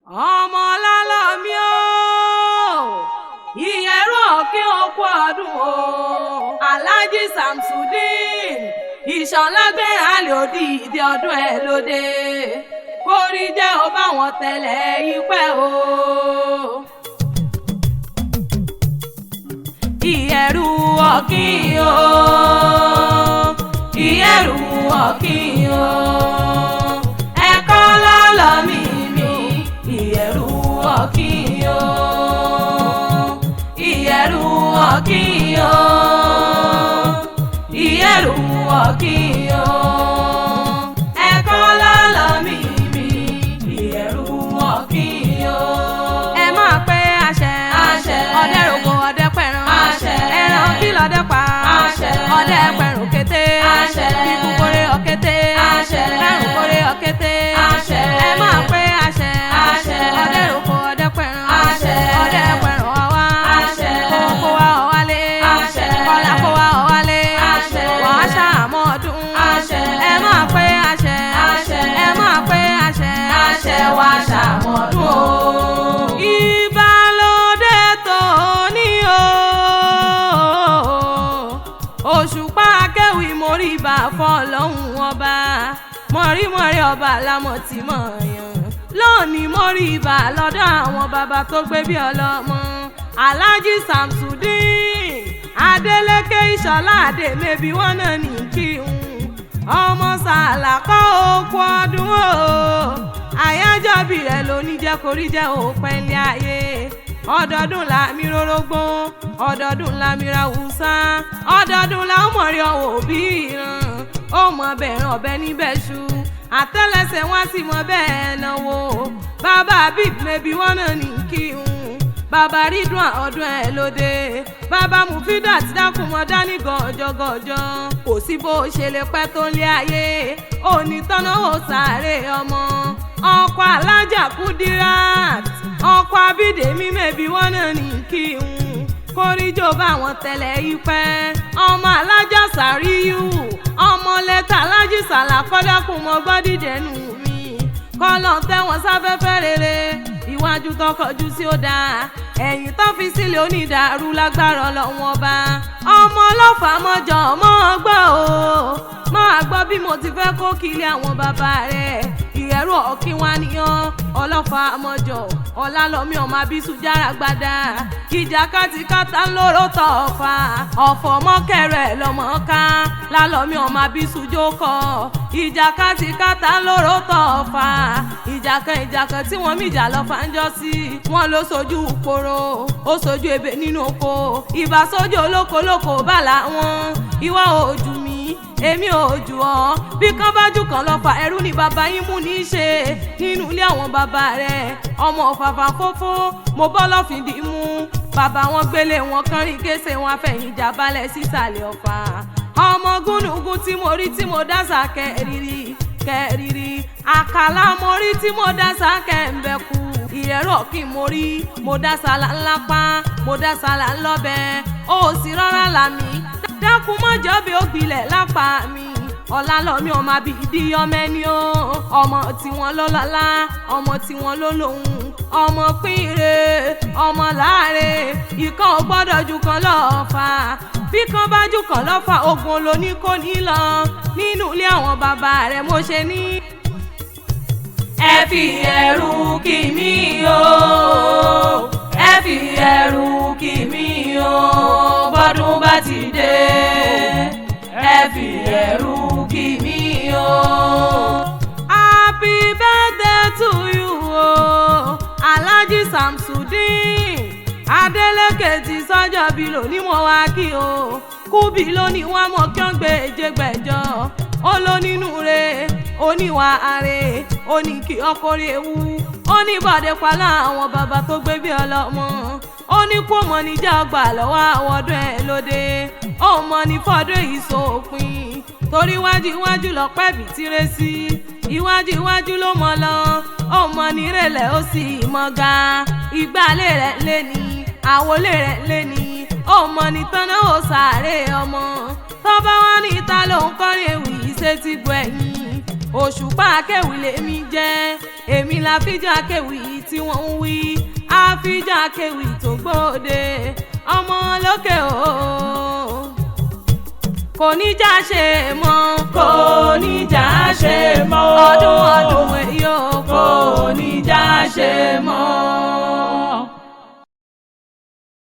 ọmọ lálọ́mí o ìyẹ̀rú ọ̀kín okú ọdún o Alhaji Samsudeen ìṣọ̀lágbé àlè òdì ìdí ọdún ẹ̀ lóde kórí jẹ́ ó bá wọn tẹ̀lé ìpẹ́ o. ìyẹ̀rú ọ̀kín o ìyẹ̀rú ọ̀kín o ẹ̀kọ́ lọ́lọ́mí mi ìyẹ̀rú ọ̀kín o ìyẹ̀rú ọ̀kín o ìyẹ̀rú ọ̀kín o ẹ̀kọ́ lọ́lọ́mí mi ìyẹ̀rú ọ̀kín o. ẹ máa pé àṣẹ àṣẹ ọdẹ rògbò ọdẹ pẹ̀ràn àṣẹ ẹran kí lọ́dẹ pa àṣẹ ọdẹ pẹ̀rùn kété àṣẹ kíkú kórè ọ̀kété àṣẹ ẹrùn kórè ọ̀kété àṣẹ ẹ máa pé àṣẹ àṣẹ ọdẹ rògbò ọdẹ pẹ̀ràn àṣẹ ọdẹ pẹ̀ràn ọwá àṣẹ kó wá ọwálé àṣẹ kọ́lá kó wá ọwálé àṣẹ wàá ṣàmọ́dún àṣẹ ẹ máa pé àṣẹ àṣẹ ẹ máa pé àṣẹ àṣẹ wàá ṣàmọ́dún o. ìbálòdé tó ní o òṣùpá akéwì mórí bá fọlọ́hún ọba mọ̀rímọ̀rí ọba lámọ̀tí mọ̀ọ́yàn lónìí mórí bá lọ́dọ̀ àwọn bàbá tó gbé bí ọlọ́mọ Alhaji Samsudeen Adeleke Ìṣọ̀lá Adémẹ́bí wọn náà ní kí n ọmọ sàlàkọ́ okú ọdún o àyájọ́ bí rẹ̀ lónìí jẹ́ korí jẹ́ òpin ilé ayé ọdọọdún la mi rórógbó ọdọọdún la mi ra wùsá ọdọọdún la ó mọ̀rí ọwọ́ òbí ìran ó mọ bẹ̀rẹ̀ ọ̀bẹ níbẹ̀ ṣu àtẹ́lẹsẹ̀ wọn sì mọ bẹ́ẹ̀ náwó bàbá big mẹ́bí wọn náà ní kí n bàbá Ridwan ọdún ẹ̀ lóde bàbá Mufidat dákun mọ́ dání gọ̀ọ́jọ́gọ̀ọ́jọ́ kò sí bó ṣe lè pẹ́ tó lé ayé òní tọ́nà ó sáré ọmọ ọkọ Alájà Kudirat ọkọ Abídèmí mẹ́bí wọn náà ní kí n kórìjọ bá wọn tẹ̀lé ìpẹ́ ọmọ Alájà Sàríyù ọmọ lẹ́tà Alhaji Sàlàkọ́ dákun mọ́ gbọ́dídẹ́nu mi kọ́lọ́ tẹ́wọ̀n sáfẹ́fẹ́ rere iwájú tó kọjú sí ó dáa ẹ̀yìn tó fi sílẹ̀ onídàárú lágbára Ọlọ́run ọba ọmọ ọlọ́fà mọ́jọ mọ́ gbọ́ o máa gbọ́ bí mo ti fẹ́ kó kílẹ̀ àwọn bàbá rẹ̀ ìyẹ̀rú ọ̀kín wá níyàn ọlọ́fà mọ́jọ ọ̀làlọ́mí ọmọ abisu jára gbada ìjà kátìkátà ńlọrọ tọ̀ ọ̀fà ọ̀fọ̀ mọ́kẹrẹ lọ́mọ́ká lálọ́mí ọmọ abisu jókòó ìjà kátìkátà ńlọrọ tọ̀ ọ̀fà ìjà kan tí wọ́n mìjà lọ́fà ń jọ sí wọn ló sojú koro ó sojú ebè nínú oko ìbá sójú olókolóko bàlá wọn ìwọ ojú mi èmi ò jù ọ́ bí kán bá jù kàn lọ́fà ẹrú ni bàbá yín mú ní í ṣe nínú ilé àwọn bàbá rẹ̀ ọmọ ọ̀fàfà fófó mo bọ́ lọ́fìdí mú bàbá wọn gbélé wọn kán rí kése wọn afẹ́yìn jà balẹ̀ sísàlẹ̀ ọ̀fà ọmọ gúnugún tí mo rí tí mo dásà kẹrìírí àkàlà mo rí tí mo dásà kẹ̀ǹbẹ̀kú ìyẹ̀rú ọ̀kín mo rí mo dásà ńlá pa mo dásà ńlọ́bẹ̀ ó sì rárá làmì dákun mọ́jọ́ bí ó gbilẹ̀ lápá mi ọ̀làlọ́mí ọmọ àbídí ọmọ ẹni o ọmọ tiwọn ló lọ́lá ọmọ tiwọn ló lòun ọmọ pínre ọmọ láàrẹ ìkan ò gbọ́dọ̀ jù kan lọ́ọ̀fà bí kan bá jù kan lọ́fà ogun olóní kò ní lọ nínú ilé àwọn bàbá rẹ̀ mo ṣe ní. ẹ fi ẹ̀rù kì mí o ẹ fi ẹ̀rù kì mí o bọ́dún bá ti dé ẹ fi ẹ̀rù kì mí o. happy birthday to you o Alhaji Samsudeen Adeleke ti sọ́jọ́ bí lónìí mo wá kí o kúbi lónìí wọn mọ kí wọn gbé èjègbèjọ ó ló nínú re oníwà àrè oníkì ọkọrin ewu oníbọ̀dé palá àwọn bàbá tó gbé bí ọlọ́mọ ó ní kó mọ níjà gbà lọ́wọ́ àwọn ọdún ẹ̀ lóde ó mọ ní fọdún ìsòpin torí iwájú lọ́pẹ́ bí tirẹ̀ sí iwájú ló mọ lọ ó mọ nírẹ̀lẹ̀ ó sì mọ ga ìgbàlẹ̀ rẹ̀ lé ní àwọlé rẹ̀ lé ní ó mọ ní tọ́nà ó sáré ọmọ tọ́ba wọn ní ìta ló ń kọrin ewì ṣe ti gbọ́ ẹ̀yìn òṣùpá akéwì lèmi jẹ́ èmi la fíjọ́ akéwì tí tí wọ́n ń wí àfijà kéwì tó gbòde ọmọ lókè o kò ní já ṣe mọ́ kò ní já ṣe mọ́ ọdún èyí o kò ní já ṣe mọ́.